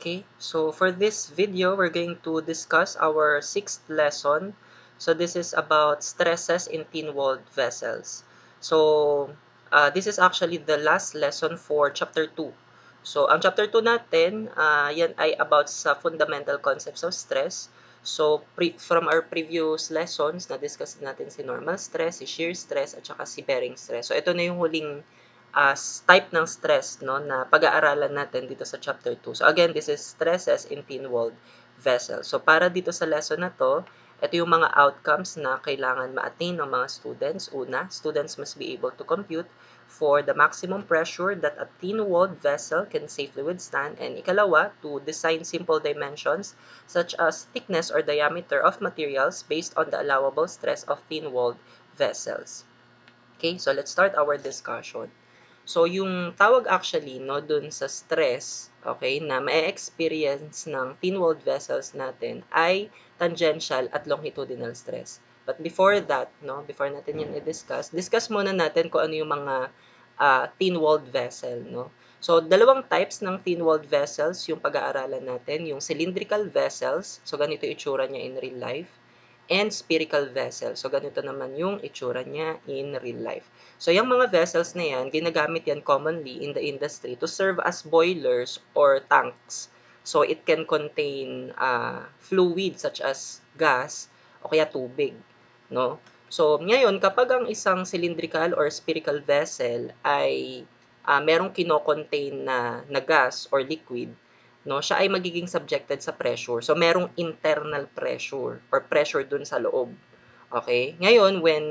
Okay, so for this video, we're going to discuss our 6th lesson. So this is about stresses in thin-walled vessels. So this is actually the last lesson for chapter 2. So ang chapter 2 natin, yan ay about sa fundamental concepts of stress. So from our previous lessons, na-discuss natin si normal stress, si shear stress, at saka si bearing stress. So ito na yung huling type ng stress no, na pag-aaralan natin dito sa chapter 2. So again, this is stresses in thin-walled vessels. So para dito sa lesson na to, ito yung mga outcomes na kailangan ma-attain ng mga students. Una, students must be able to compute for the maximum pressure that a thin-walled vessel can safely withstand. And ikalawa, to design simple dimensions such as thickness or diameter of materials based on the allowable stress of thin-walled vessels. Okay, so let's start our discussion. So, yung tawag actually no, dun sa stress, okay, na ma-experience ng thin-walled vessels natin ay tangential at longitudinal stress. But before that, no, before natin yan discuss muna natin kung ano yung mga thin-walled vessel, no. So, dalawang types ng thin-walled vessels yung pag-aaralan natin, yung cylindrical vessels, so ganito itsura niya in real life, and spherical vessel. So, ganito naman yung itsura niya in real life. So, yung mga vessels na yan, ginagamit yan commonly in the industry to serve as boilers or tanks. So, it can contain fluid such as gas o kaya tubig. No? So, ngayon, kapag ang isang cylindrical or spherical vessel ay merong kino-contain na gas or liquid, no, siya ay magiging subjected sa pressure. So, merong internal pressure or pressure dun sa loob. Okay? Ngayon, when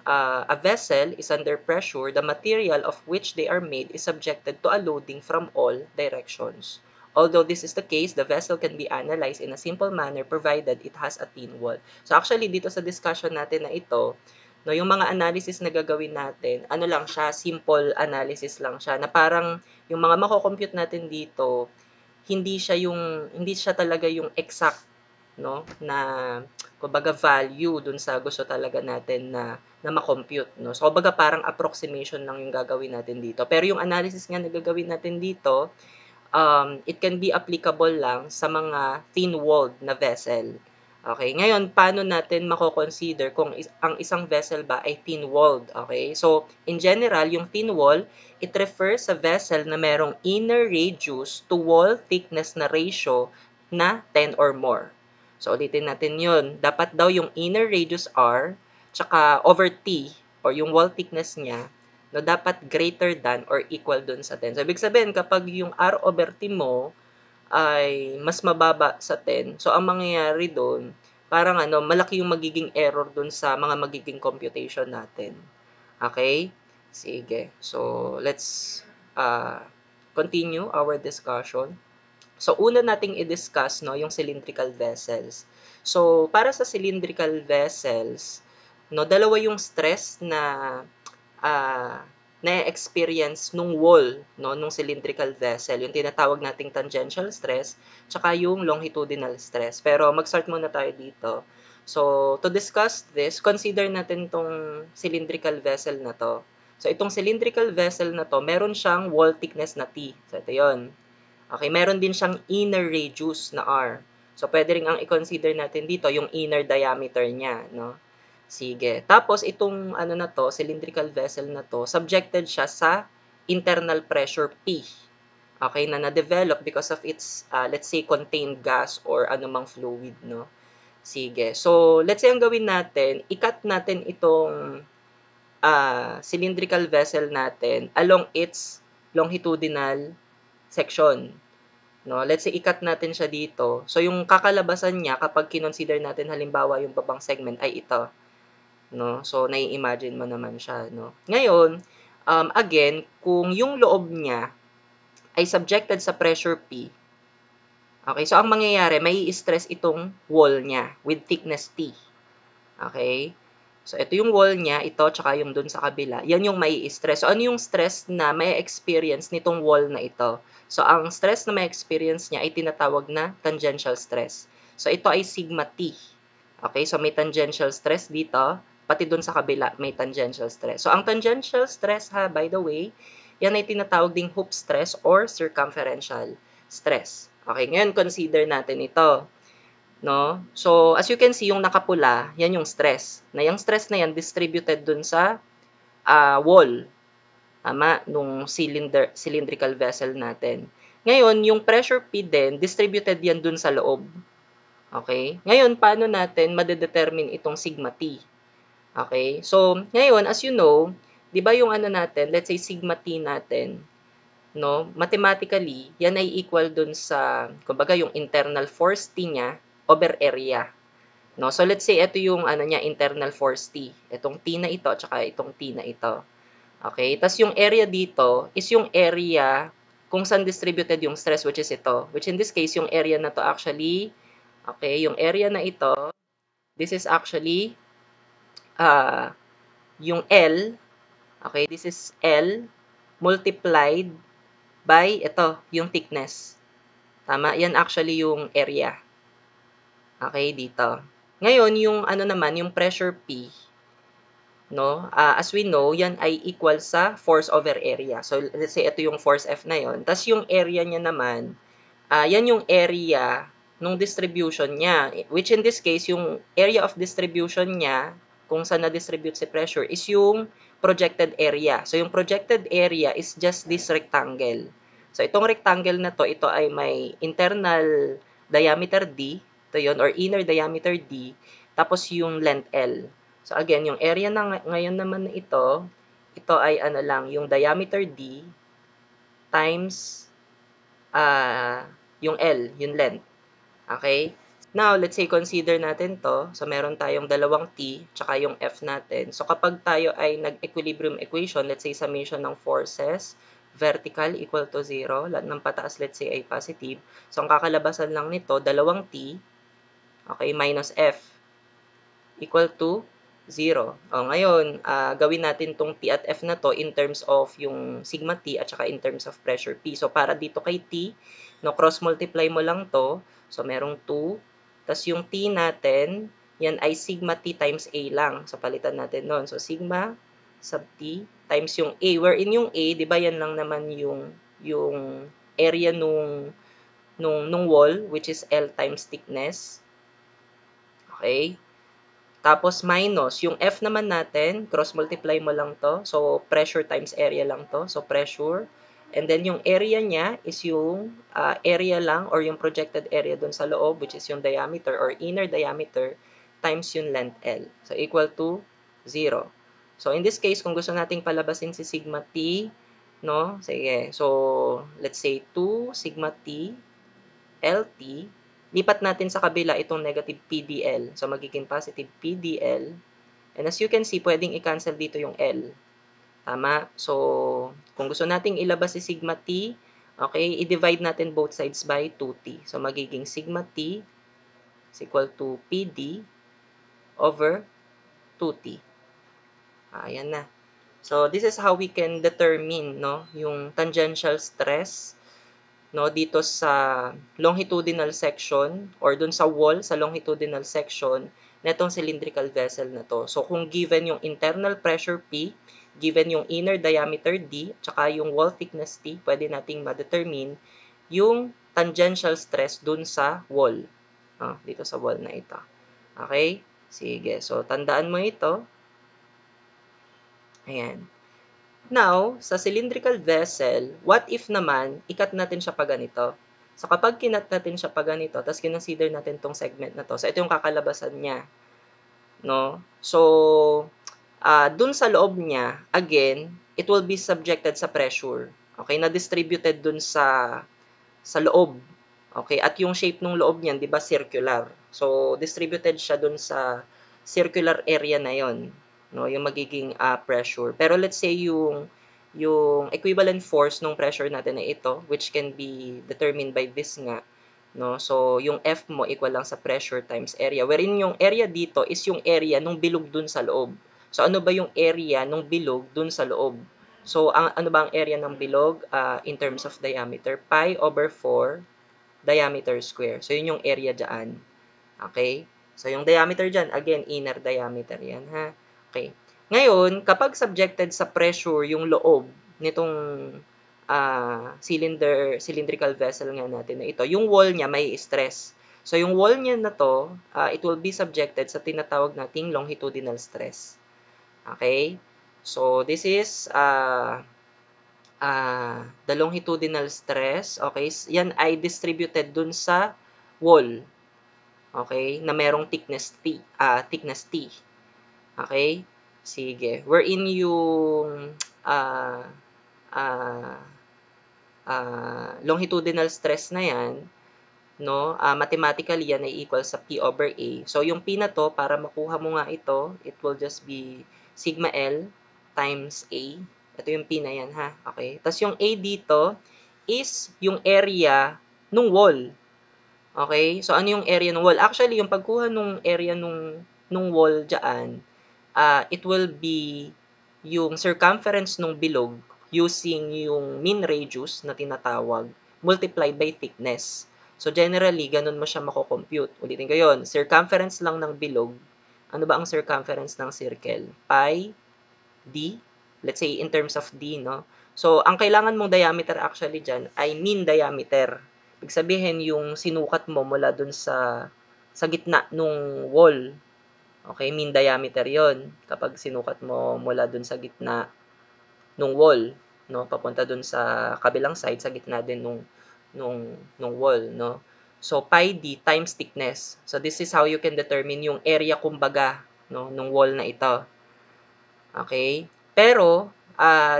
a vessel is under pressure, the material of which they are made is subjected to a loading from all directions. Although this is the case, the vessel can be analyzed in a simple manner provided it has a thin wall. So actually, dito sa discussion natin na ito, no, yung mga analysis na gagawin natin, ano lang siya, simple analysis lang siya, na parang yung mga mako-compute natin dito, hindi siya talaga yung exact no na kumbaga value dun sa gusto talaga natin na ma-compute no. So kumbaga parang approximation lang yung gagawin natin dito. Pero yung analysis nga na gagawin natin dito, it can be applicable lang sa mga thin-walled na vessel. Okay, ngayon paano natin mako-consider kung ang isang vessel ba ay thin-walled, okay? So, in general, yung thin wall, it refers sa vessel na merong inner radius to wall thickness na ratio na 10 or more. So, ulitin natin yun. Dapat daw yung inner radius R, tsaka over T, or yung wall thickness niya, no, dapat greater than or equal dun sa 10. So, ibig sabihin, kapag yung R over T mo ay mas mababa sa 10, so ang mangyayari doon, parang malaki yung magiging error doon sa mga magiging computation natin. Okay? Sige. So, let's continue our discussion. So, una nating i-discuss no, yung cylindrical vessels. So, para sa cylindrical vessels, no, dalawa yung stress na na-experience nung wall no, nung cylindrical vessel, yung tinatawag nating tangential stress, tsaka yung longitudinal stress. Pero mag-start muna tayo dito. So, to discuss this, consider natin tong cylindrical vessel na to. So, itong cylindrical vessel na to, meron siyang wall thickness na T. So, ito yun. Okay, meron din siyang inner radius na R. So, pwede rin ang i-consider natin dito yung inner diameter niya, no? Sige. Tapos itong ano na to, cylindrical vessel na to, subjected siya sa internal pressure P. Okay, na na-develop because of its, let's say, contained gas or anumang fluid, no? Sige. So, let's say ang gawin natin, i-cut natin itong cylindrical vessel natin along its longitudinal section. No, let's say i-cut natin siya dito. So yung kakalabasan niya kapag kinonsider natin halimbawa yung babang segment ay ito. No? So, nai-imagine mo naman siya, no? Ngayon, again, kung yung loob niya ay subjected sa pressure P, okay, so ang mangyayari, may stress itong wall niya with thickness T. Okay? So, ito yung wall niya, ito, tsaka yung dun sa kabila. Yan yung may stress. So, ano yung stress na may experience nitong wall na ito? So, ang stress na may experience niya ay tinatawag na tangential stress. So, ito ay sigma T. Okay, so may tangential stress dito, pati dun sa kabila may tangential stress. So, ang tangential stress ha, by the way, yan ay tinatawag ding hoop stress or circumferential stress. Okay, ngayon consider natin ito. No? So, as you can see, yung nakapula, yan yung stress. Na yung stress na yan, distributed dun sa wall. Tama? Nung cylindrical vessel natin. Ngayon, yung pressure P din, distributed yan dun sa loob. Okay? Ngayon, paano natin madedetermine itong sigma T? Okay? So, ngayon, as you know, di ba yung ano natin, let's say sigma T natin, no? Mathematically, yan ay equal dun sa, kumbaga, yung internal force T niya over area. No? So, let's say, ito yung ano niya, internal force T. Itong T na ito, tsaka itong T na ito. Okay? Tapos yung area dito is yung area kung saan distributed yung stress, which is ito. Which in this case, yung area na to actually, okay, yung area na ito, this is actually yung L, okay, this is L multiplied by ito, yung thickness. Tama? Yan actually yung area. Okay, dito. Ngayon, yung ano naman, yung pressure P, no? As we know, yan ay equal sa force over area. So, let's say ito yung force F na yon. Tapos yung area niya naman, yan yung area nung distribution niya. Which in this case, yung area of distribution niya, kung saan na-distribute si pressure, is yung projected area. So, yung projected area is just this rectangle. So, itong rectangle na to, ito ay may internal diameter D, ito yun, or inner diameter D, tapos yung length L. So, again, yung area na ngayon naman na ito ay ano lang, yung diameter D times yung L, yung length. Okay? Now, let's say consider natin to. So, meron tayong dalawang T, tsaka yung F natin. So, kapag tayo ay nag-equilibrium equation, let's say summation ng forces, vertical equal to 0, lahat ng pataas, let's say, ay positive. So, ang kakalabasan lang nito, dalawang T, okay, minus F, equal to 0. O, ngayon, gawin natin tong T at F na to in terms of yung sigma T at saka in terms of pressure P. So, para dito kay T, no, cross-multiply mo lang to. So, merong 2. Tapos yung T natin, yan ay sigma T times A lang. So, palitan natin nun. So, sigma sub T times yung A. Wherein yung A, di ba yan lang naman yung area nung wall, which is L times thickness. Okay? Tapos minus, yung F naman natin, cross-multiply mo lang to. So, pressure times area lang to. So, pressure. And then, yung area niya is yung area lang or yung projected area dun sa loob, which is yung diameter or inner diameter times yung length L. So, equal to 0. So, in this case, kung gusto nating palabasin si sigma T, no? Sige. So, let's say 2 sigma T LT, lipat natin sa kabila itong negative PDL. So, magiging positive PDL. And as you can see, pwedeng i-cancel dito yung L. Tama? So, kung gusto nating ilabas si sigma T, okay, i-divide natin both sides by 2T. So, magiging sigma T is equal to PD over 2T. Ayan na. So, this is how we can determine, no, yung tangential stress, no, dito sa longitudinal section or dun sa wall sa longitudinal section netong cylindrical vessel na to. So, kung given yung internal pressure P, given yung inner diameter D, tsaka yung wall thickness T, pwede nating ma-determine yung tangential stress dun sa wall. Dito sa wall na ito. Okay? Sige. So, tandaan mo ito. Ayan. Now, sa cylindrical vessel, what if naman, ikat natin siya pa ganito? So, kapag kinat natin siya pa ganito, tapos kinonsider natin tong segment na to, so ito yung kakalabasan niya. No? So, dun sa loob niya, again, it will be subjected sa pressure. Okay? Na-distributed dun sa loob. Okay? At yung shape ng loob niyan, di ba, circular. So, distributed siya dun sa circular area na yon, no, yung magiging pressure. Pero let's say yung equivalent force ng pressure natin ay ito, which can be determined by this nga, no. So yung F mo equal lang sa pressure times area, wherein yung area dito is yung area nung bilog dun sa loob. So ano ba yung area nung bilog dun sa loob? So ano ba ang area ng bilog in terms of diameter? Pi over 4 diameter square. So yun yung area dyan. Okay? So, yung diameter dyan, again, inner diameter yan, ha? Okay. Ngayon, kapag subjected sa pressure yung loob nitong cylindrical vessel nga natin na ito, yung wall niya may stress. So, yung wall niya na to, it will be subjected sa tinatawag nating longitudinal stress. Okay? So, this is the longitudinal stress. Okay? Yan ay distributed dun sa wall. Okay? Na merong thickness T. Thickness T. Okay? Sige. Wherein yung longitudinal stress na yan, no, mathematically yan ay equal sa P over A. So, yung P na to, para makuha mo nga ito, it will just be sigma L times A. Ito yung P na yan, ha? Okay? Tapos yung A dito is yung area nung wall. Okay? So, ano yung area ng wall? Actually, yung pagkuha nung area nung wall dyan, it will be yung circumference nung bilog using yung mean radius na tinatawag multiplied by thickness. So, generally, ganun mo siya mako-compute. Ulitin ko yun. Circumference lang ng bilog. Ano ba ang circumference ng circle? Pi d. Let's say, in terms of d, no? So, ang kailangan mong diameter actually dyan ay mean diameter. Ibig sabihin, yung sinukat mo mula dun sa gitna nung wall. Okay, mean diameter yon kapag sinukat mo mula dun sa gitna nung wall, no? Papunta dun sa kabilang side, sa gitna din nung wall, no? So, pi d times thickness. So, this is how you can determine yung area kumbaga, no, nung wall na ito. Okay? Pero,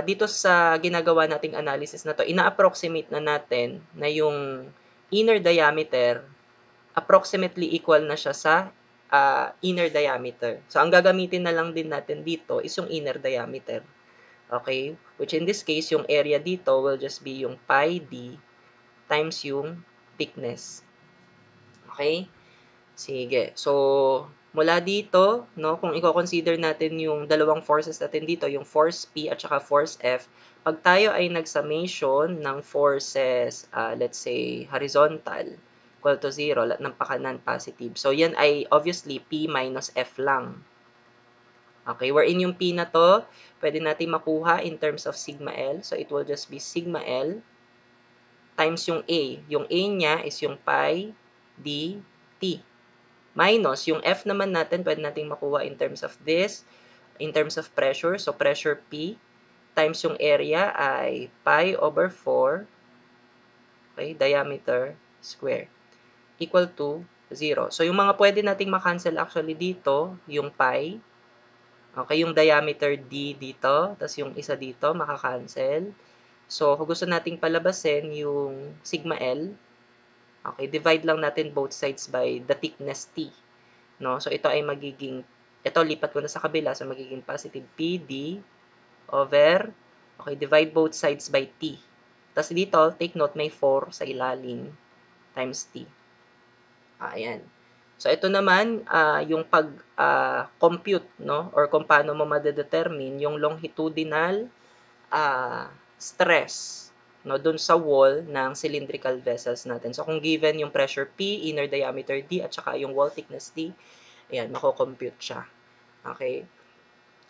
dito sa ginagawa nating analysis na to, ina-approximate na natin na yung inner diameter approximately equal na siya sa inner diameter. So, ang gagamitin na lang din natin dito is yung inner diameter. Okay? Which in this case, yung area dito will just be yung pi d times yung thickness. Okay? Sige. So, mula dito, no, kung i-consider natin yung dalawang forces natin dito, yung force P at saka force F, pag tayo ay nag-summation ng forces, let's say, horizontal, equal to 0, lahat ng pakanan positive. So, yan ay obviously P minus F lang. Okay, wherein yung P na to, pwede natin makuha in terms of sigma L. So, it will just be sigma L times yung A. Yung A niya is yung pi d t. Minus, yung F naman natin, pwede natin makuha in terms of this, in terms of pressure. So, pressure P times yung area ay pi over 4, okay, diameter square, equal to 0. So, yung mga pwede nating makancel actually dito, yung pi, okay, yung diameter D dito, tapos yung isa dito, makakancel. So, kung gusto nating palabasin yung sigma L, okay, divide lang natin both sides by the thickness T. No? So, ito ay magiging, ito lipat ko na sa kabila, so magiging positive PD over, okay, divide both sides by T. Tapos dito, take note, may 4 sa ilalim times T. Ayan. So, ito naman, yung pag-compute, no? Or kung paano mo madedetermine yung longitudinal stress, no, dun sa wall ng cylindrical vessels natin. So, kung given yung pressure P, inner diameter D, at saka yung wall thickness D, ayan, mako-compute siya. Okay?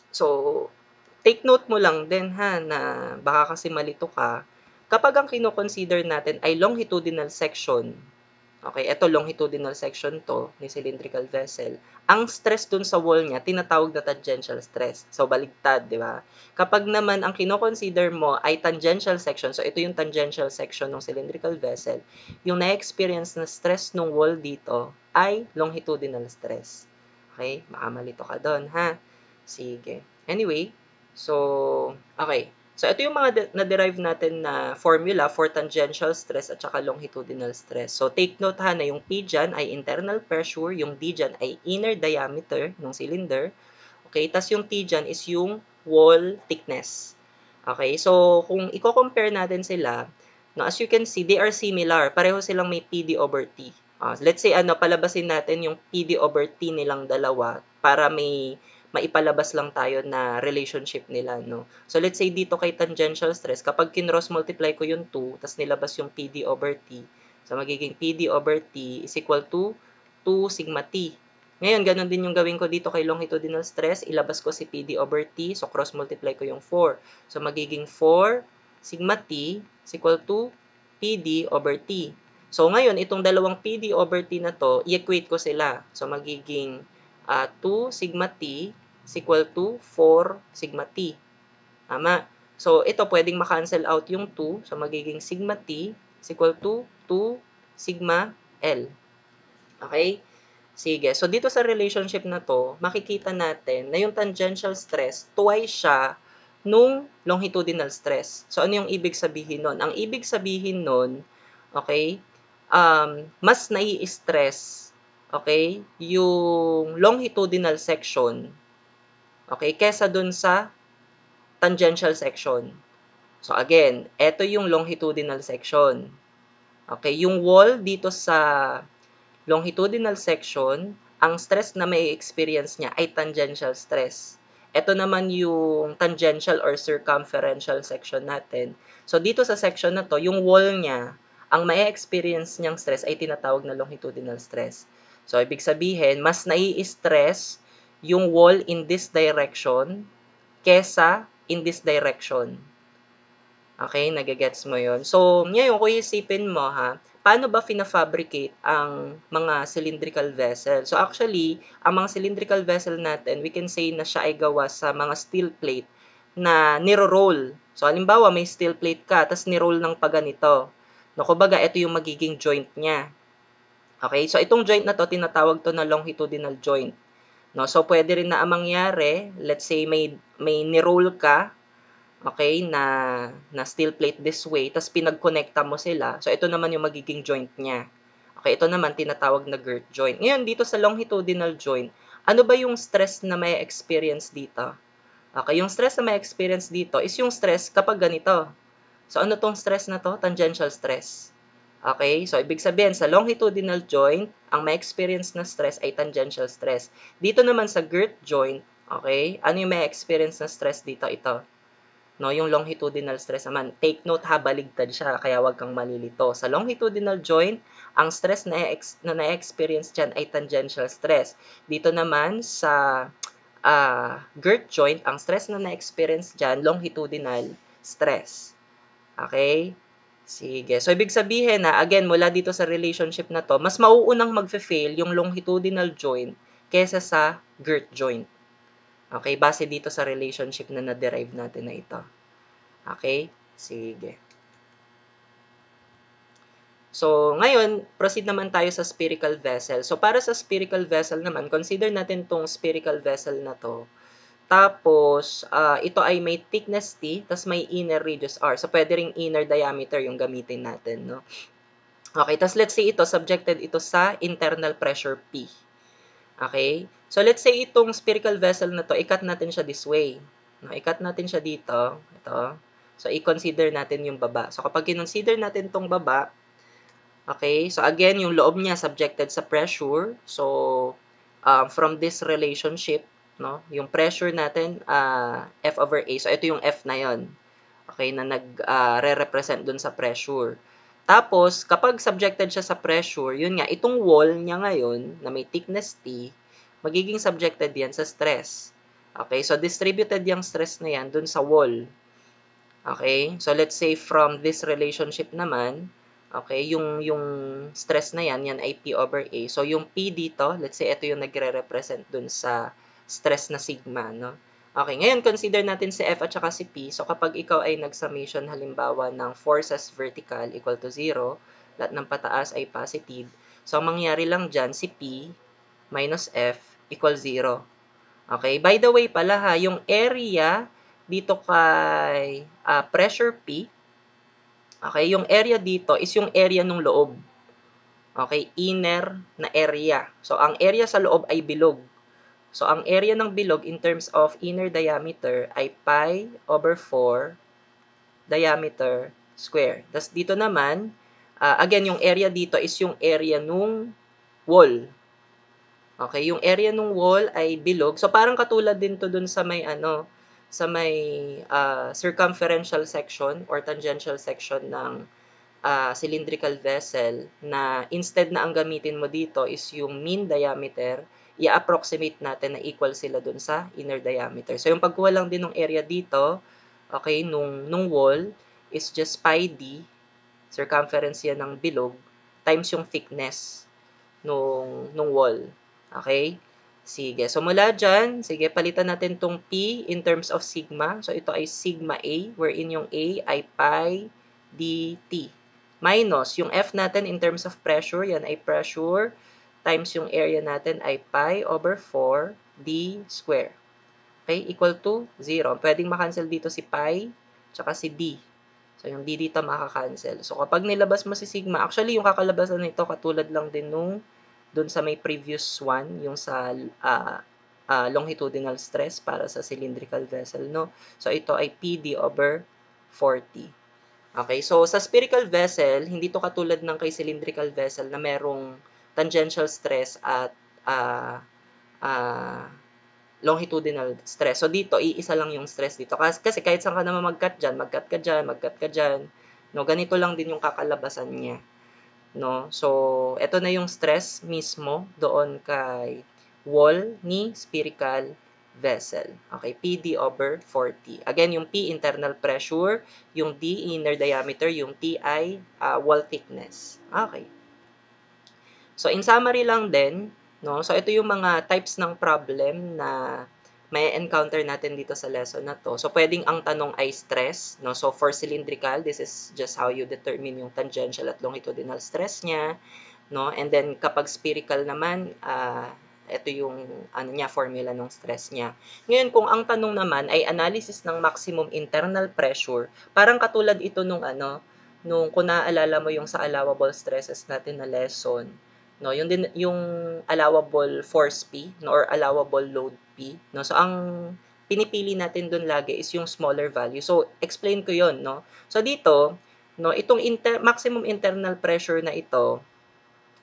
So, take note mo lang din ha, na baka kasi malito ka, kapag ang kino-consider natin ay longitudinal section, okay, ito longitudinal section to, ni cylindrical vessel, ang stress dun sa wall niya, tinatawag na tangential stress. So, baligtad, di ba? Kapag naman ang kino-consider mo ay tangential section, so ito yung tangential section ng cylindrical vessel, yung na-experience na stress ng wall dito ay longitudinal stress. Okay? Baka malito ka doon, ha? Sige. Anyway, so, okay. So, ito yung mga na-derive natin na formula for tangential stress at saka longitudinal stress. So, take note ha na yung P dyan ay internal pressure, yung D dyan ay inner diameter ng cylinder. Okay, tas yung T dyan is yung wall thickness. Okay, so kung i-compare natin sila, no, as you can see, they are similar. Pareho silang may PD over T. Let's say, palabasin natin yung PD over T nilang dalawa para may maipalabas lang tayo na relationship nila, no? So, let's say dito kay tangential stress, kapag kinross multiply ko yung 2, tas nilabas yung PD over T, so magiging PD over T is equal to 2 sigma T. Ngayon, ganun din yung gawin ko dito kay longitudinal stress, ilabas ko si PD over T, so cross multiply ko yung 4. So, magiging 4 sigma t is equal to PD over T. So, ngayon, itong dalawang PD over T na to, i-equate ko sila. So, magiging 2 sigma T is equal to 4 sigma T. Tama. So, ito pwedeng ma-cancel out yung 2. So, magiging sigma T is equal to 2 sigma L. Okay? Sige. So, dito sa relationship na to, makikita natin na yung tangential stress, twice siya nung longitudinal stress. So, ano yung ibig sabihin nun? Ang ibig sabihin nun, okay, mas nai-stress, okay, yung longitudinal section, okay, kesa dun sa tangential section. So, again, ito yung longitudinal section. Okay, yung wall dito sa longitudinal section, ang stress na may experience niya ay tangential stress. Ito naman yung tangential or circumferential section natin. So, dito sa section na to, yung wall niya, ang may experience niyang stress ay tinatawag na longitudinal stress. So, ibig sabihin, mas nai-stress yung wall in this direction kesa in this direction. Okay, nagigets mo yon. So, ngayon, kung isipin mo ha, paano ba fina-fabricate ang mga cylindrical vessel? So, actually, ang mga cylindrical vessel natin, we can say na siya ay gawa sa mga steel plate na niro-roll. So, halimbawa, may steel plate ka, tapos ni-roll ng paganito. No, kumbaga, ito yung magiging joint niya. Okay, so itong joint na to, tinatawag to na longitudinal joint. No, so pwede rin na ang mangyari, let's say may ni-roll ka, okay, na steel plate this way, tapos pinag-connecta mo sila. So, ito naman yung magiging joint niya. Okay, ito naman tinatawag na girt joint. Ngayon, dito sa longitudinal joint, ano ba yung stress na may experience dito? Okay, yung stress na may experience dito is yung stress kapag ganito. So, ano tong stress na to? Tangential stress. Okay, so ibig sabihin, sa longitudinal joint, ang may experience na stress ay tangential stress. Dito naman sa girt joint, okay, ano yung may experience na stress dito? Ito. No, yung longitudinal stress naman, take note ha, baligtad siya, kaya wag kang malilito. Sa longitudinal joint, ang stress na na-experience dyan ay tangential stress. Dito naman sa girt joint, ang stress na na-experience dyan, longitudinal stress. Okay? Sige. So, ibig sabihin na, again, mula dito sa relationship na to, mas mauunang magfe-fail yung longitudinal joint kesa sa girt joint. Okay? Base dito sa relationship na na-derive natin na ito. Okay? Sige. So, ngayon, proceed naman tayo sa spherical vessel. So, para sa spherical vessel naman, consider natin tong spherical vessel na to. Tapos, ito ay may thickness T, tapos may inner radius R. So, pwede ring inner diameter yung gamitin natin, no? Okay, tapos let's say ito, subjected ito sa internal pressure P. Okay? So, let's say itong spherical vessel na to, i-cut natin siya this way. No, i-cut natin siya dito. Ito. So, i-consider natin yung baba. So, kapag kinonsider natin tong baba, okay, so again, yung loob niya subjected sa pressure. So, from this relationship, no, yung pressure natin, F over A. So, ito yung F na yon. Okay, na nag-re-represent dun sa pressure. Tapos, kapag subjected siya sa pressure, yun nga, itong wall niya ngayon, na may thickness T, magiging subjected yan sa stress. Okay, so distributed yung stress na yan dun sa wall. Okay, so let's say from this relationship naman, okay, yung stress na yan ay P over A. So, yung P dito, let's say ito yung nagre-represent dun sa stress na sigma, no? Okay, ngayon consider natin si F at saka si P. So, kapag ikaw ay nag-summation halimbawa ng forces vertical equal to 0, lahat ng pataas ay positive. So, ang mangyari lang dyan, si P minus F equal 0. Okay, by the way pala ha, yung area dito kay pressure P, okay, yung area dito is yung area ng loob. Okay, inner na area. So, ang area sa loob ay bilog. So, ang area ng bilog in terms of inner diameter ay pi over 4 diameter square. Tapos dito naman, again, yung area dito is yung area nung wall. Okay, yung area nung wall ay bilog. So, parang katulad din to dun sa may circumferential section or tangential section ng cylindrical vessel na instead na ang gamitin mo dito is yung mean diameter, i-approximate natin na equal sila dun sa inner diameter. So, yung pagkuha lang din ng area dito, okay, nung wall, is just pi d, circumference yan ng bilog, times yung thickness nung wall. Okay? Sige. So, mula dyan, sige, palitan natin tong P in terms of sigma. So, ito ay sigma A, wherein yung A ay pi dt. Minus, yung F natin in terms of pressure, yan ay pressure, times yung area natin ay pi over 4 d square. Okay? Equal to 0. Pwedeng makancel dito si pi, tsaka si d. So, yung d dito makakancel. So, kapag nilabas mo si sigma, actually, yung kakalabasan nito, katulad lang din nung doon sa may previous one, yung sa longitudinal stress para sa cylindrical vessel, no? So, ito ay PD over 40. Okay, so sa spherical vessel, hindi to katulad ng kay cylindrical vessel na merong tangential stress at uh, uh, longitudinal stress. So, dito, iisa lang yung stress dito. Kasi kahit saan ka naman mag-cut dyan, mag-cut ka dyan, mag-cut ka dyan, no? Ganito lang din yung kakalabasan niya. No? So, ito na yung stress mismo doon kay wall ni spherical vessel. Okay, PD over 40. Again, yung P, internal pressure, yung D, inner diameter, yung T ay wall thickness. Okay. So, in summary lang din, no? So, ito yung mga types ng problem na may encounter natin dito sa lesson na to. So, pwedeng ang tanong ay stress, no? So, for cylindrical, this is just how you determine yung tangential at longitudinal stress niya, no? And then, kapag spherical naman, ito yung ano niya, formula ng stress niya. Ngayon, kung ang tanong naman ay analysis ng maximum internal pressure, parang katulad ito nung nung kung naaalala mo yung sa allowable stresses natin na lesson, no, yung allowable force P, no, or allowable load P, no. So ang pinipili natin doon lagi is yung smaller value. So explain ko 'yon, no. So dito, no, itong maximum internal pressure na ito,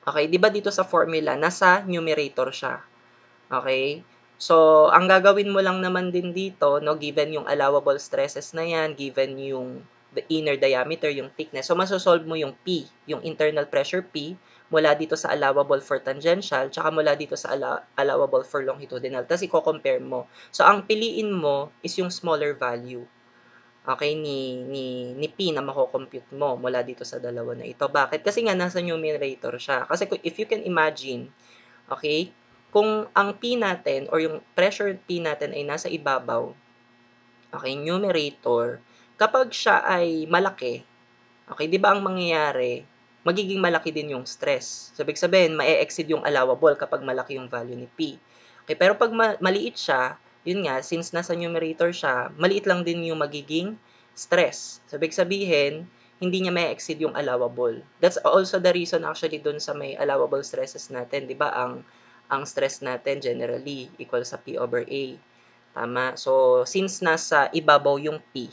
okay, 'di ba dito sa formula nasa numerator siya. Okay? So ang gagawin mo lang naman din dito, no, given yung allowable stresses na 'yan, given yung the inner diameter, yung thickness. So, masosolve mo yung P, yung internal pressure P, mula dito sa allowable for tangential, tsaka mula dito sa allowable for longitudinal. Tapos, i-compare mo. So, ang piliin mo is yung smaller value. Okay, ni P na mako-compute mo mula dito sa dalawa na ito. Bakit? Kasi nga, nasa numerator siya. Kasi if you can imagine, okay, kung ang P natin or yung pressure P natin ay nasa ibabaw, okay, numerator, kapag siya ay malaki, okay, di ba ang mangyayari, magiging malaki din yung stress. So, ibig sabihin, ma-exceed yung allowable kapag malaki yung value ni P. Okay, pero pag maliit siya, yun nga, since nasa numerator siya, maliit lang din yung magiging stress. So, ibig sabihin, hindi niya ma-exceed yung allowable. That's also the reason actually dun sa may allowable stresses natin, di ba? Ang stress natin generally equal sa P over A. Tama? So, since nasa ibabaw yung P,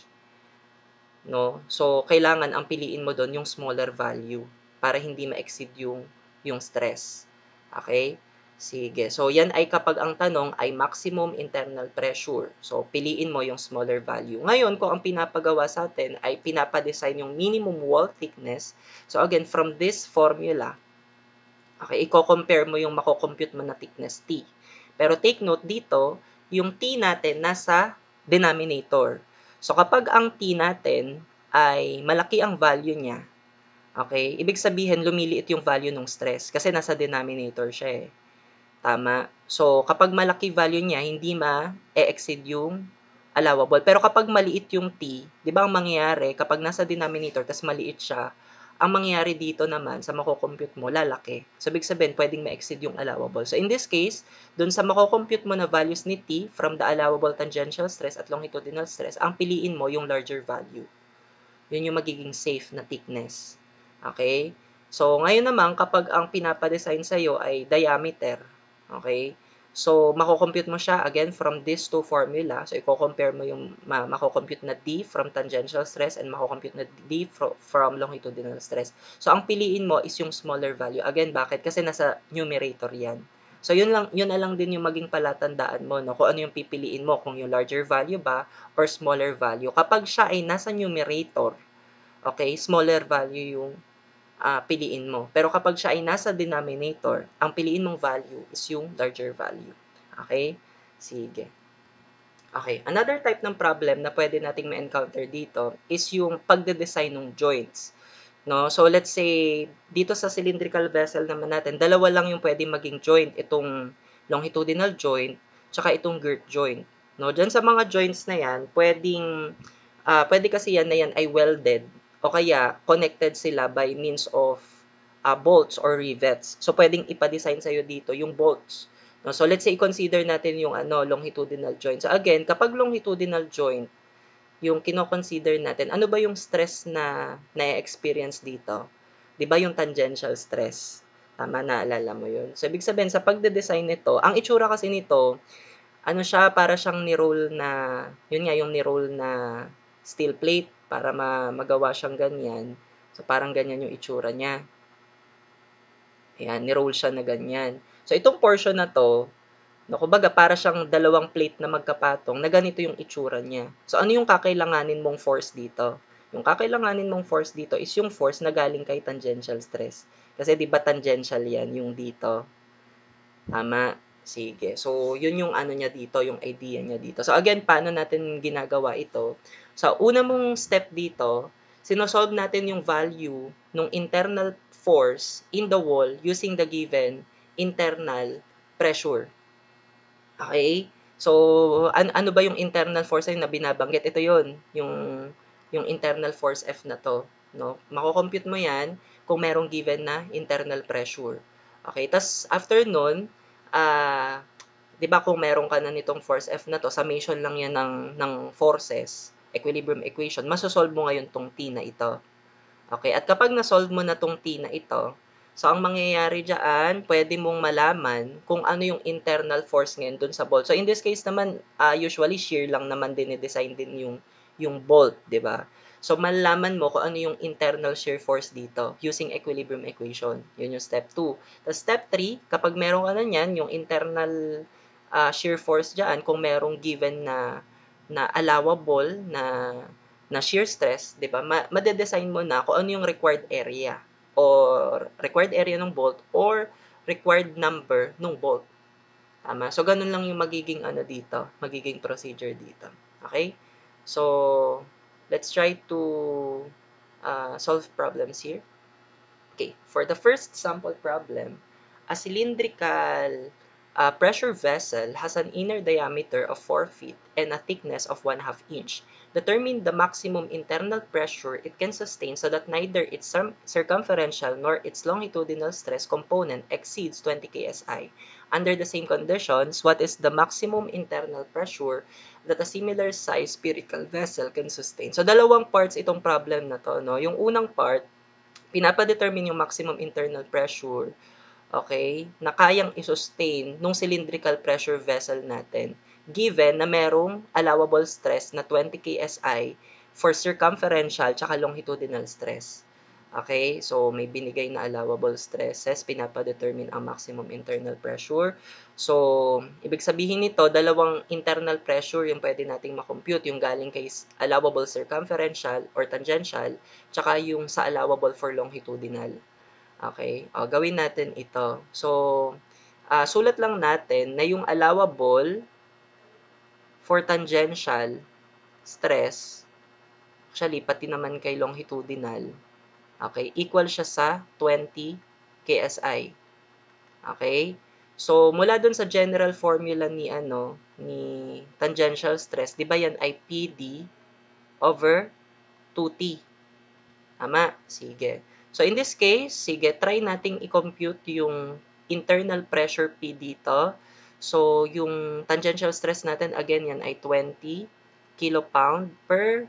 no? So, kailangan ang piliin mo doon yung smaller value para hindi ma-exceed yung stress. Okay? Sige. So, yan ay kapag ang tanong ay maximum internal pressure. So, piliin mo yung smaller value. Ngayon, kung ang pinapagawa sa atin ay pinapadesign yung minimum wall thickness, so again, from this formula, okay, i-compare mo yung mako-compute mo na thickness T. Pero take note dito, yung T natin nasa denominator. So, kapag ang T natin ay malaki ang value niya, okay, ibig sabihin lumiliit yung value ng stress kasi nasa denominator siya eh. Tama? So, kapag malaki value niya, hindi ma-exceed yung allowable. Pero kapag maliit yung T, di ba ang mangyayari, kapag nasa denominator, tas maliit siya, ang mangyayari dito naman, sa mako-compute mo, lalaki. So, ibig sabihin, pwedeng ma-exceed yung allowable. So, in this case, dun sa mako-compute mo na values ni T, from the allowable tangential stress at longitudinal stress, ang piliin mo yung larger value. Yun yung magiging safe na thickness. Okay? So, ngayon naman, kapag ang pinapadesign sa'yo ay diameter, okay? So, mako-compute mo siya, again, from these two formula. So, i-compare mo yung mako-compute na D from tangential stress and mako-compute na D from longitudinal stress. So, ang piliin mo is yung smaller value. Again, bakit? Kasi nasa numerator yan. So, yun na lang din yung maging palatandaan mo, no? Kung ano yung pipiliin mo, kung yung larger value ba or smaller value. Kapag siya ay nasa numerator, okay, smaller value yung piliin mo. Pero kapag siya ay nasa denominator, ang piliin mong value is yung larger value. Okay? Sige. Okay, another type ng problem na pwede nating ma-encounter dito is yung pagde-design ng joints, 'no? So, let's say, dito sa cylindrical vessel naman natin, dalawa lang yung pwedeng maging joint, itong longitudinal joint, tsaka itong girt joint, 'no? Diyan sa mga joints na yan, pwede kasi yan na yan ay welded o kaya connected sila by means of bolts or rivets. So, pwedeng ipa-design sa'yo dito yung bolts. No? So, let's say, consider natin yung longitudinal joint. So, again, kapag longitudinal joint, yung kino-consider natin, ano ba yung stress na na-experience dito? 'Di ba yung tangential stress? Tama, naalala mo yun? So, ibig sabihin, sa pagde-design nito, ang itsura kasi nito, ano siya, para siyang ni-roll na, yun nga, yung ni-roll na steel plate para magawa siyang ganyan. So, parang ganyan yung itsura niya. Ayan, ni-roll siya na ganyan. So, itong portion na to, no, kumbaga para siyang dalawang plate na magkapatong na ganito yung itsura niya. So, ano yung kakailanganin mong force dito? Yung kakailanganin mong force dito is yung force na galing kay tangential stress. Kasi 'di ba tangential 'yan yung dito. Tama. Sige. So, yun yung ano niya dito, yung idea niya dito. So, again, paano natin ginagawa ito? Sa una mong step dito, sinosolve natin yung value ng internal force in the wall using the given internal pressure. Okay? So, ano ba yung internal force na binabanggit? Ito yun, yung internal force F na to. No? Mako-compute mo yan kung merong given na internal pressure. Okay? Tas after nun, ah, 'di ba kung meron ka na nitong force F na to, summation lang yan ng forces, equilibrium equation, masosolve mo ngayon tong T na ito. Okay, at kapag na-solve mo na 'tong T na ito, so ang mangyayari diyan, pwede mong malaman kung ano yung internal force ngayon dun sa bolt. So in this case naman, usually shear lang naman dine-design din yung bolt, 'di ba? So malalaman mo kung ano yung internal shear force dito using equilibrium equation. Yun yung step 2. Tapos step 3, kapag meron ka na niyan, yung internal shear force diyan, kung merong given na allowable na shear stress, 'di ba? Made-design mo na kung ano yung required area or required area ng bolt or required number ng bolt. Tama? So, ganun lang yung magiging ano dito, magiging procedure dito. Okay? So, let's try to solve problems here. Okay, for the first sample problem, a cylindrical pressure vessel has an inner diameter of 4 feet and a thickness of 1/2 inch. Determine the maximum internal pressure it can sustain so that neither its circumferential nor its longitudinal stress component exceeds 20 kSI. Under the same conditions, what is the maximum internal pressure that a similar size spherical vessel can sustain? So, dalawang parts itong problem na to, no? Yung unang part, pinapa-determine yung maximum internal pressure, okay, na kayang i-sustain nung cylindrical pressure vessel natin, given na merong allowable stress na 20 kSI for circumferential tsaka longitudinal stress. Okay, so may binigay na allowable stresses, pinapa-determine ang maximum internal pressure. So, ibig sabihin nito, dalawang internal pressure yung pwede nating makompute, yung galing kay allowable circumferential or tangential, tsaka yung sa allowable for longitudinal. Okay, gawin natin ito. So, sulat lang natin na yung allowable for tangential stress, actually, pati naman kay longitudinal, okay, equal siya sa 20 KSI. Okay? So, mula dun sa general formula ni tangential stress, di ba yan ay PD over 2T. Tama? Sige. So, in this case, sige, try nating i-compute yung internal pressure P dito. So, yung tangential stress natin, again, yan ay 20 kilopound per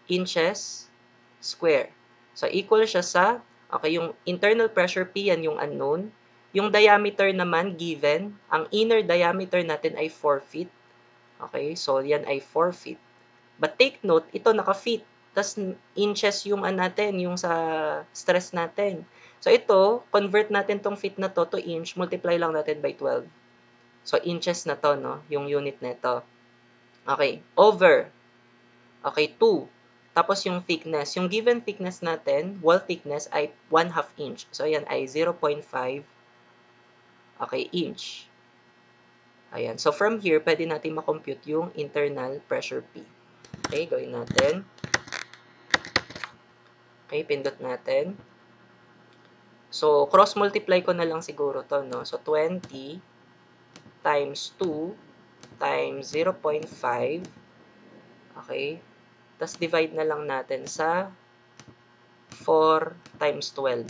inches square. So, equal siya sa, okay, yung internal pressure P, yan yung unknown. Yung diameter naman, given, ang inner diameter natin ay 4 feet. Okay, so yan ay 4 feet. But take note, ito naka-feet. Tas inches yung natin, yung sa stress natin. So ito, convert natin tong feet na to inch, multiply lang natin by 12. So inches na to, no? Yung unit nito. Okay, over. Okay, 2. Tapos yung thickness. Yung given thickness natin, wall thickness ay 1/2 inch. So yan ay 0.5, okay, inch. Ayan. So, from here, pwede natin makompute yung internal pressure P. Okay, gawin natin. Okay, pindot natin. So, cross-multiply ko na lang siguro to, no? So, 20 times 2 times 0.5. Okay? Tapos, divide na lang natin sa 4 times 12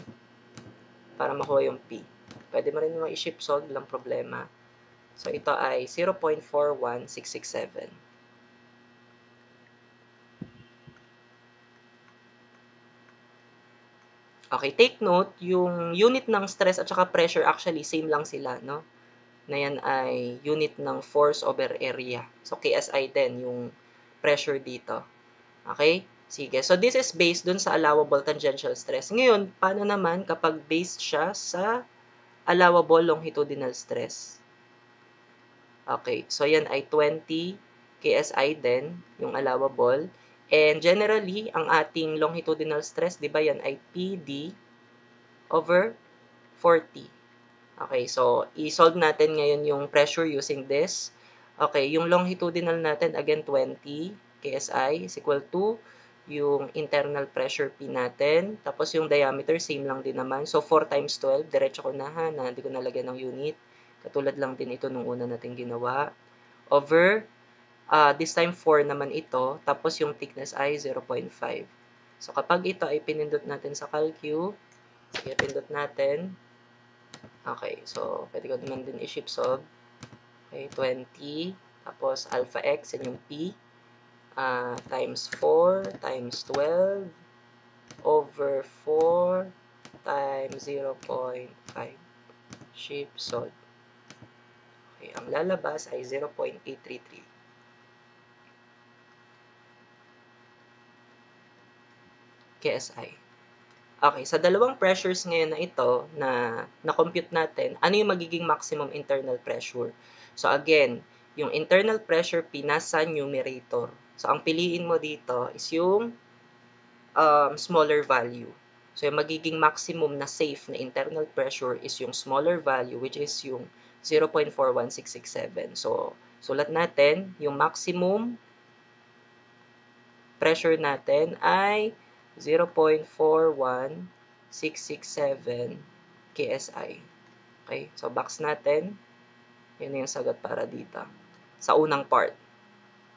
para makuha yung P. Pwede mo rin naman i-shift solve, walang problema. So, ito ay 0.41667. Okay, take note, yung unit ng stress at saka pressure actually same lang sila, no? Na yan ay unit ng force over area. So, KSI din yung pressure dito. Okay? Sige. So, this is based dun sa allowable tangential stress. Ngayon, paano naman kapag based siya sa allowable longitudinal stress? Okay. So, yan ay 20 KSI din, yung allowable. And generally, ang ating longitudinal stress, di ba yan ay PD over 40. Okay, so i-solve natin ngayon yung pressure using this. Okay, yung longitudinal natin, again, 20 KSI is equal to yung internal pressure P natin. Tapos yung diameter, same lang din naman. So, 4 times 12, diretso ko na ha, na hindi ko nalagyan ng unit. Katulad lang din ito nung una natin ginawa. Over, this time 4 naman ito. Tapos yung thickness ay 0.5. So, kapag ito ay pinindot natin sa calcu, sige, pindot natin. Okay, so pwede ko naman din i-shift solve. Okay, 20, tapos alpha x, yan yung P, times 4 times 12 over 4 times 0.5. Shift solve. Okay, ang lalabas ay 0.833 KSI. Okay, sa dalawang pressures ngayon na ito na na-compute natin, ano yung magiging maximum internal pressure? So again, yung internal pressure P nasa numerator. So ang piliin mo dito is yung smaller value. So yung magiging maximum na safe na internal pressure is yung smaller value, which is yung 0.41667. So sulat natin, yung maximum pressure natin ay 0.41667 KSI. Okay? So, box natin. Yun yung sagot para dito. Sa unang part.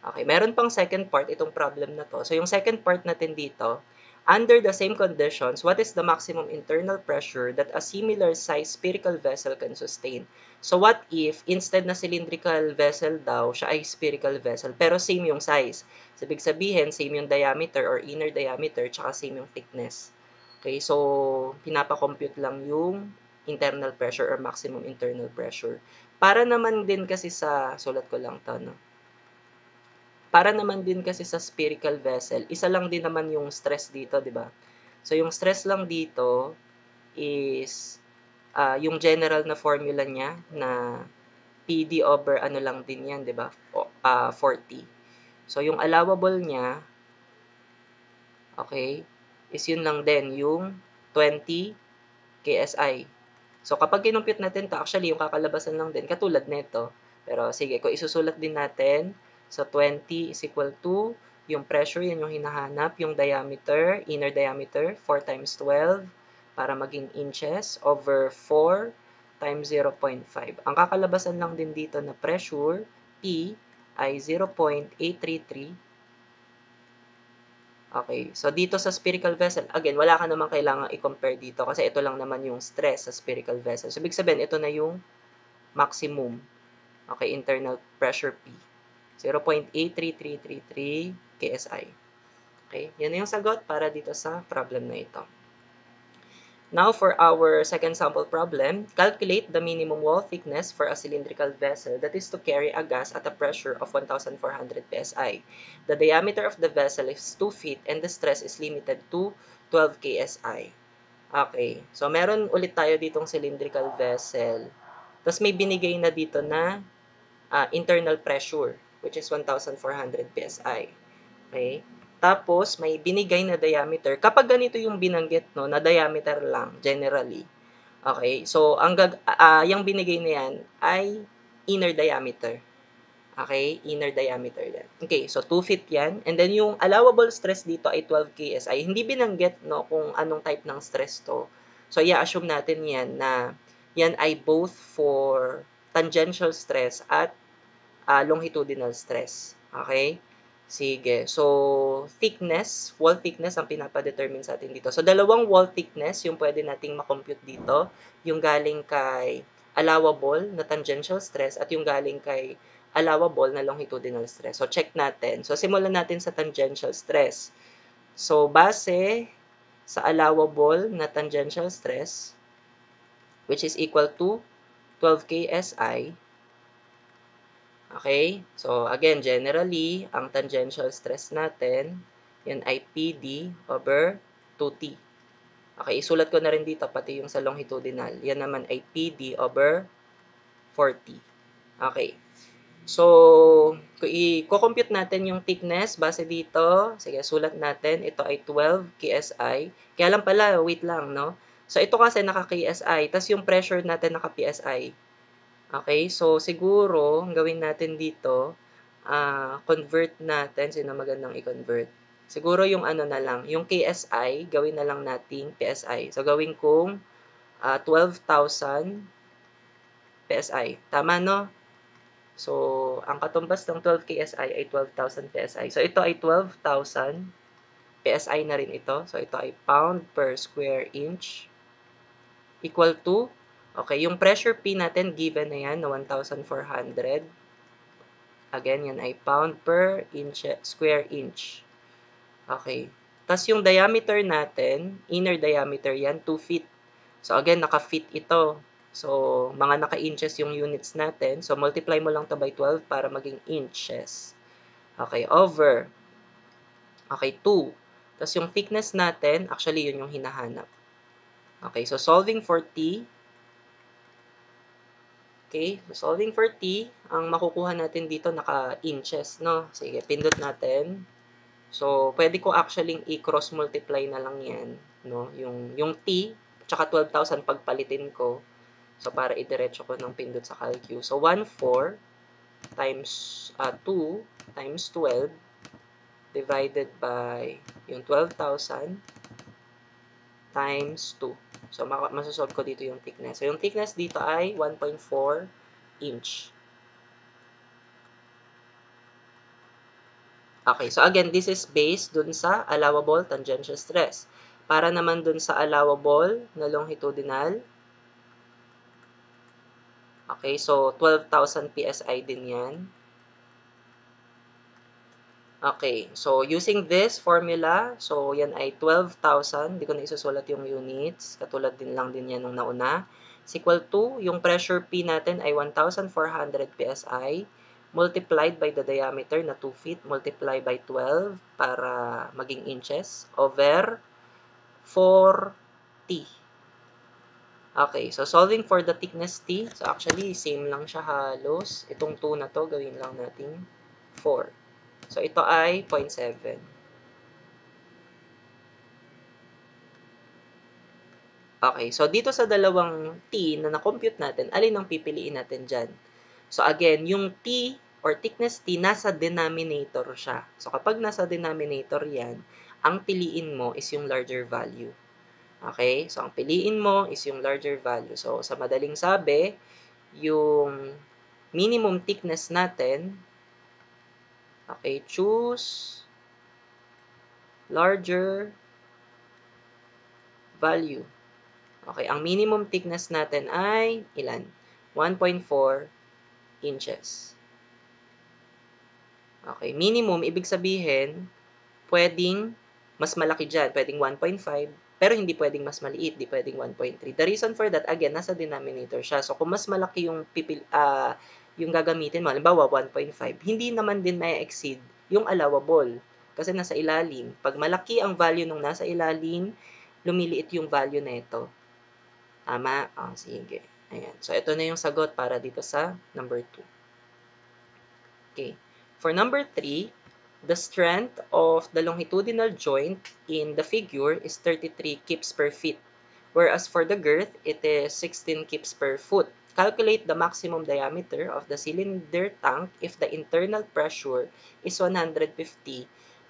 Okay. Meron pang second part itong problem na to. So, yung second part natin dito, under the same conditions, what is the maximum internal pressure that a similar size spherical vessel can sustain? So, what if, instead na cylindrical vessel daw, siya ay spherical vessel, pero same yung size. So, ibig sabihin, same yung diameter or inner diameter, tsaka same yung thickness. Okay, so, pinapakompute lang yung internal pressure or maximum internal pressure. Para naman din kasi sa, sulat ko lang to, no? Para naman din kasi sa spherical vessel, isa lang din naman yung stress dito, di ba? So, yung stress lang dito is yung general na formula niya na PD over ano lang din yan, di ba? 40. So, yung allowable niya, okay, is yun lang din, yung 20 KSI. So, kapag kinumpute natin to, actually, yung kakalabasan lang din, katulad nito. Pero, sige, kung isusulat din natin, so 20 is equal to, yung pressure, yan yung hinahanap, yung diameter, inner diameter, 4 times 12, para maging inches, over 4 times 0.5. Ang kakalabasan lang din dito na pressure, P, ay 0.833. Okay, so dito sa spherical vessel, again, wala ka naman kailangan i-compare dito kasi ito lang naman yung stress sa spherical vessel. So, ibig sabihin, ito na yung maximum, okay, internal pressure P. 0.83333 KSI. Okay, yan na yung sagot para dito sa problem na ito. Now, for our second sample problem, calculate the minimum wall thickness for a cylindrical vessel that is to carry a gas at a pressure of 1,400 psi. The diameter of the vessel is 2 feet and the stress is limited to 12 ksi. Okay, so meron ulit tayo ditong cylindrical vessel. Tapos may binigay na dito na internal pressure, which is 1,400 psi. Okay? Tapos, may binigay na diameter. Kapag ganito yung binanggit, no, na diameter lang, generally. Okay? So, yung binigay na yan ay inner diameter. Okay, inner diameter yan. Okay, so 2 feet yan. And then yung allowable stress dito ay 12 KSI. Hindi binanggit no kung anong type ng stress to. So i-assume natin yan na yan ay both for tangential stress at longitudinal stress. Okay? Sige. So, thickness, wall thickness ang pinapa-determine sa atin dito. So, dalawang wall thickness yung pwede nating makompute dito. Yung galing kay allowable na tangential stress at yung galing kay allowable na longitudinal stress. So, check natin. So, simulan natin sa tangential stress. So, base sa allowable na tangential stress, which is equal to 12 KSI. Okay? So, again, generally, ang tangential stress natin, yan ay PD over 2T. Okay, isulat ko na rin dito, pati yung sa longitudinal. Yan naman ay PD over 4T. Okay. So, i-compute natin yung thickness base dito. Sige, sulat natin. Ito ay 12 KSI. Kaya lang pala, wait lang, no? So, ito kasi naka-KSI. Tas yung pressure natin naka-PSI. Okay, so siguro, ang gawin natin dito, convert natin. Sino magandang i-convert? Siguro yung ano na lang, yung KSI, gawin na lang nating PSI. So, gawin kong 12,000 PSI. Tama, no? So, ang katumbas ng 12 KSI ay 12,000 PSI. So, ito ay 12,000 PSI na rin ito. So, ito ay pound per square inch equal to, okay, yung pressure P natin, given na yan, na 1,400. Again, yan ay pound per inch, square inch. Okay. Tapos yung diameter natin, inner diameter yan, 2 feet. So, again, naka-feet ito. So, mga naka-inches yung units natin. So, multiply mo lang to by 12 para maging inches. Okay, over. Okay, 2. Tapos yung thickness natin, actually, yun yung hinahanap. Okay, so solving for T. Okay, so solving for T, ang makukuha natin dito naka-inches, no? Sige, pindot natin. So, pwede ko actually i-cross multiply na lang yan, no? Yung T, tsaka 12,000 pagpalitin ko. So, para idiretso ko ng pindot sa calcu. So, 1,4 times 2 times 12 divided by yung 12,000 times 2. So, masasolve ko dito yung thickness. So, yung thickness dito ay 1.4 inch. Okay, so again, this is based dun sa allowable tangential stress. Para naman dun sa allowable na longitudinal, okay, so 12,000 PSI din yan. Okay, so using this formula, so yan ay 12,000, hindi ko na isusulat yung units, katulad din lang din yan nung nauna, is equal to, yung pressure P natin ay 1,400 PSI, multiplied by the diameter na 2 feet, multiplied by 12 para maging inches, over 4T. Okay, so solving for the thickness T, so actually, same lang siya halos. Itong 2 na to, gawin lang natin 4. So, ito ay 0.7. Okay, so dito sa dalawang T na na-compute natin, alin ang pipiliin natin dyan? So, again, yung T or thickness T, nasa denominator siya. So, kapag nasa denominator yan, ang piliin mo is yung larger value. Okay? So, ang piliin mo is yung larger value. So, sa madaling sabi, yung minimum thickness natin, okay, choose larger value. Okay, ang minimum thickness natin ay ilan? 1.4 inches. Okay, minimum, ibig sabihin, pwedeng mas malaki dyan. Pwedeng 1.5, pero hindi pwedeng mas maliit. Di pwedeng 1.3. The reason for that, again, nasa denominator siya. So, kung mas malaki yung gagamitin mo, halimbawa 1.5, hindi naman din may exceed yung allowable. Kasi nasa ilalim. Pag malaki ang value nung nasa ilalim, lumiliit yung value na ito. Tama? Oh, sige. Ayan. So, ito na yung sagot para dito sa number 2. Okay. For number 3, the strength of the longitudinal joint in the figure is 33 kips per feet. Whereas for the girth, it is 16 kips per foot. calculate the maximum diameter of the cylinder tank if the internal pressure is 150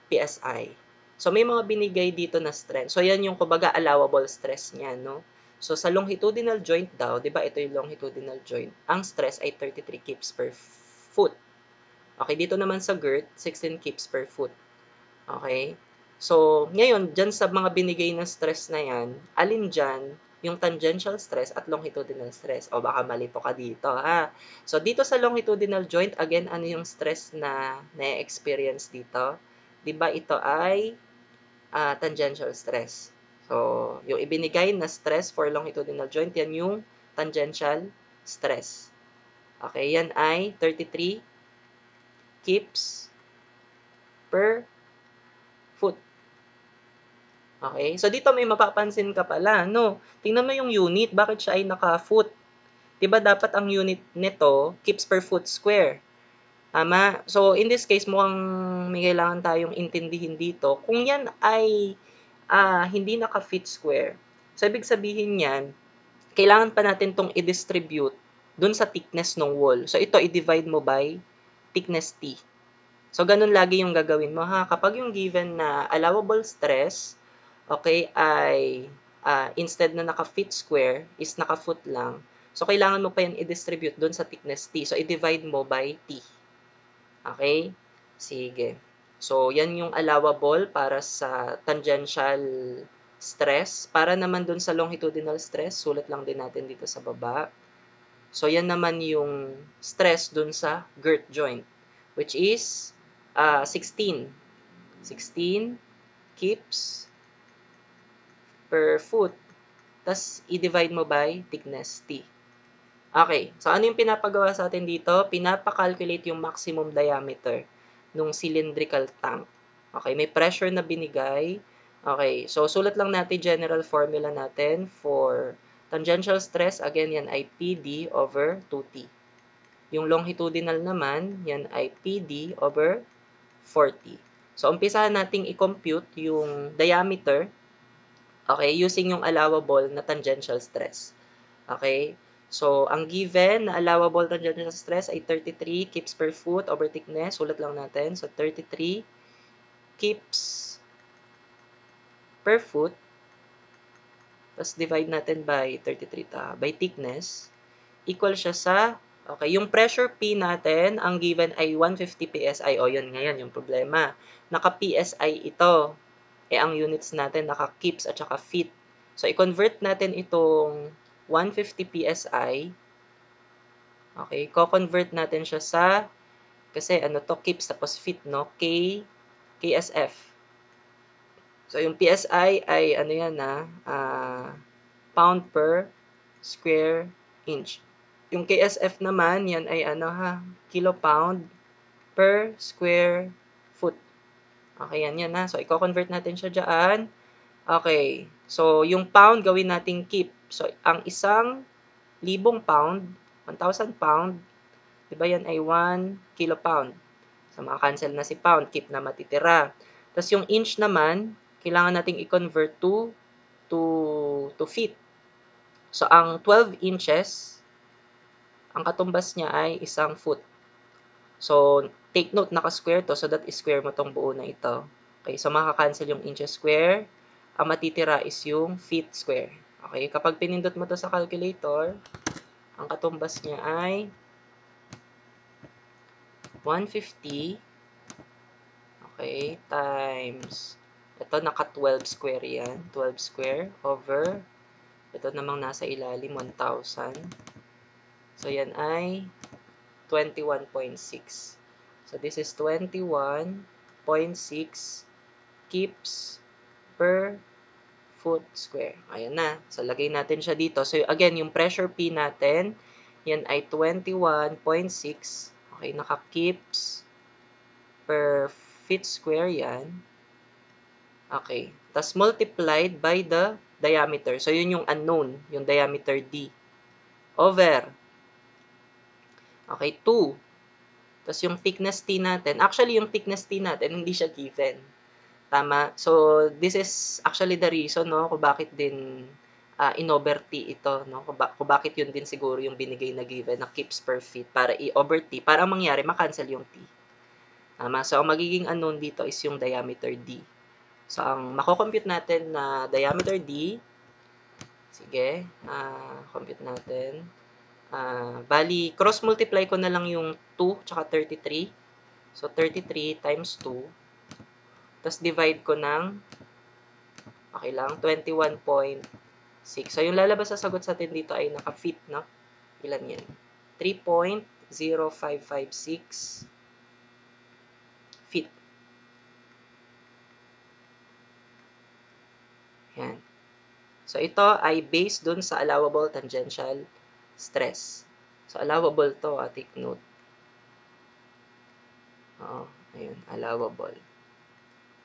psi. So, may mga binigay dito na strength. So, yan yung kumbaga allowable stress niya, no? So, sa longitudinal joint daw, di ba ito yung longitudinal joint, ang stress ay 33 kips per foot. Okay, dito naman sa girth, 16 kips per foot. Okay? So, ngayon, dyan sa mga binigay na stress na yan, alin dyan yung tangential stress at longitudinal stress? O baka malito ka dito, ha? So, dito sa longitudinal joint, again, ano yung stress na na-experience dito? Diba ito ay tangential stress. So, yung ibinigay na stress for longitudinal joint, yan yung tangential stress. Okay, yan ay 33 kips per foot. Okay? So, dito may mapapansin ka pala, no? Tingnan mo yung unit. Bakit siya ay naka-foot? Diba dapat ang unit nito, kips per foot square? Tama? So, in this case, mukhang may kailangan tayong intindihin dito. Kung yan ay hindi naka-feet square, so, ibig sabihin yan, kailangan pa natin itong i-distribute dun sa thickness ng wall. So, ito, i-divide mo by thickness T. So, ganun lagi yung gagawin mo, ha? Kapag yung given na allowable stress, okay, ay instead na naka-feet square is naka-foot lang. So, kailangan mo pa yan i-distribute doon sa thickness T. So, i-divide mo by T. Okay? Sige. So, yan yung allowable para sa tangential stress. Para naman doon sa longitudinal stress, sulat lang din natin dito sa baba. So, yan naman yung stress doon sa girth joint, which is 16. 16 kips per foot. Tapos, i-divide mo by thickness T. Okay. So, ano yung pinapagawa sa atin dito? Pinapa-calculate yung maximum diameter ng cylindrical tank. Okay. May pressure na binigay. Okay. So, sulat lang natin general formula natin for tangential stress. Again, yan ay PD over 2T. Yung longitudinal naman, yan ay PD over 4T. So, umpisahan nating i-compute yung diameter, okay, using yung allowable na tangential stress. Okay? So, ang given na allowable tangential stress ay 33 kips per foot over thickness. Sulat lang natin. So, 33 kips per foot. Tapos, divide natin by 33 by thickness. Equal siya sa, okay, yung pressure P natin, ang given ay 150 PSI. O, yun ngayon yung problema. Naka-PSI ito. Ang units natin naka-kips at saka feet. So, i-convert natin itong 150 PSI. Okay, ko-convert natin siya sa, kasi ano to, kips tapos feet, no? KSF. So, yung PSI ay, ano yan pound per square inch. Yung KSF naman, yan ay ano kilopound per square foot. Okay, yan So, i-convert natin siya dyan. Okay, so, yung pound, gawin nating kip. So, ang 1,000 pound, 1,000 pound, diba yan ay 1 kilopound. So, maka-cancel na si pound, keep na matitira. Tapos yung inch naman, kailangan nating i-convert to feet. So, ang 12 inches, ang katumbas niya ay 1 foot. So, take note, naka-square to, so that is-square mo tong buo na ito. Okay, so maka-cancel yung inches square. Ang matitira is yung feet square. Okay, kapag pinindot mo to sa calculator, ang katumbas niya ay 150, okay, times, ito naka-12 square yan, 12 square over, ito namang nasa ilalim, 1,000. So, yan ay 21.6. So, this is 21.6 kips per foot square. Ayan na. So, lagay natin siya dito. So, again, yung pressure P natin, yan ay 21.6. Okay, naka-kips per feet square yan. Okay. Tapos multiplied by the diameter. So, yun yung unknown, yung diameter D. Over. Okay, 2. Tapos yung thickness T natin. Actually, yung thickness T natin, hindi siya given. Tama? So, this is actually the reason, no, kung bakit din in-over T ito, no? Kung bakit yun din siguro yung binigay na given na kips per feet para i-over T, para ang mangyari, makancel yung T. Tama? So, ang magiging unknown dito is yung diameter D. So, ang mako-compute natin na diameter D, sige, compute natin. Bali, cross-multiply ko na lang yung 2 tsaka 33. So, 33 times 2. Tapos, divide ko ng, okay lang, 21.6. So, yung lalabas sa sagot sa atin dito ay naka-feet, no? Ilan yan? 3.0556 feet. Yan. So, ito ay based dun sa allowable tangential stress. So, allowable to, take note. Oo, ayun, allowable.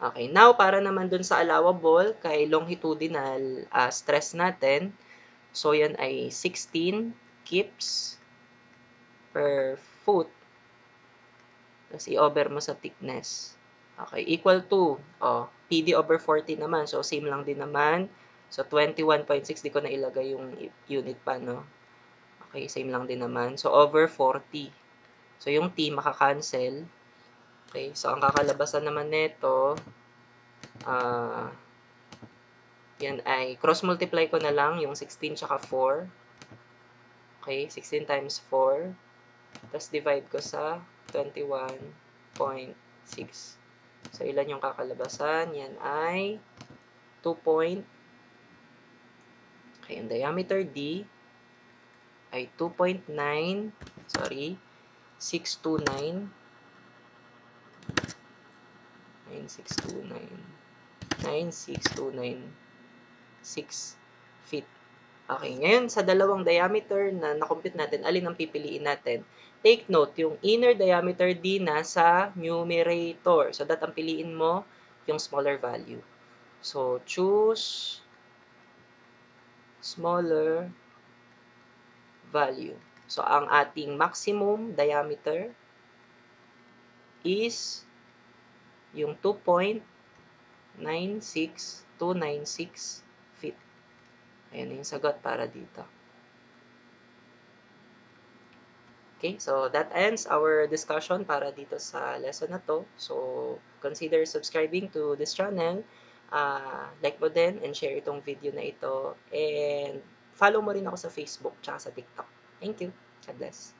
Okay, now para naman dun sa allowable kay longitudinal stress natin, so yan ay 16 kips per foot. Tapos i-over mo sa thickness. Okay, equal to, PD over 40 naman, so same lang din naman. So 21.6, di ko na ilagay yung unit pa, no? Okay, same lang din naman. So over 40. So yung T makakancel. Okay, so ang kakalabasan naman nito, yan ay cross-multiply ko na lang yung 16 tsaka 4. Okay, 16 times 4. Tapos divide ko sa 21.6. So, ilan yung kakalabasan? Yan ay 2 point. Okay, ang diameter D ay 2.9, sorry, 629. 9629. 96296 feet. Okay, ngayon sa dalawang diameter na na-compute natin, alin ang pipiliin natin? Take note, yung inner diameter D nasa numerator. So, that ang piliin mo, yung smaller value. So, choose smaller value. So, ang ating maximum diameter is yung 2.96296 feet. Ayan yung sagot para dito. Okay, so that ends our discussion para dito sa lesson na to. So, consider subscribing to this channel. Like mo din and share itong video na ito. And follow mo rin ako sa Facebook tsaka sa TikTok. Thank you. God bless.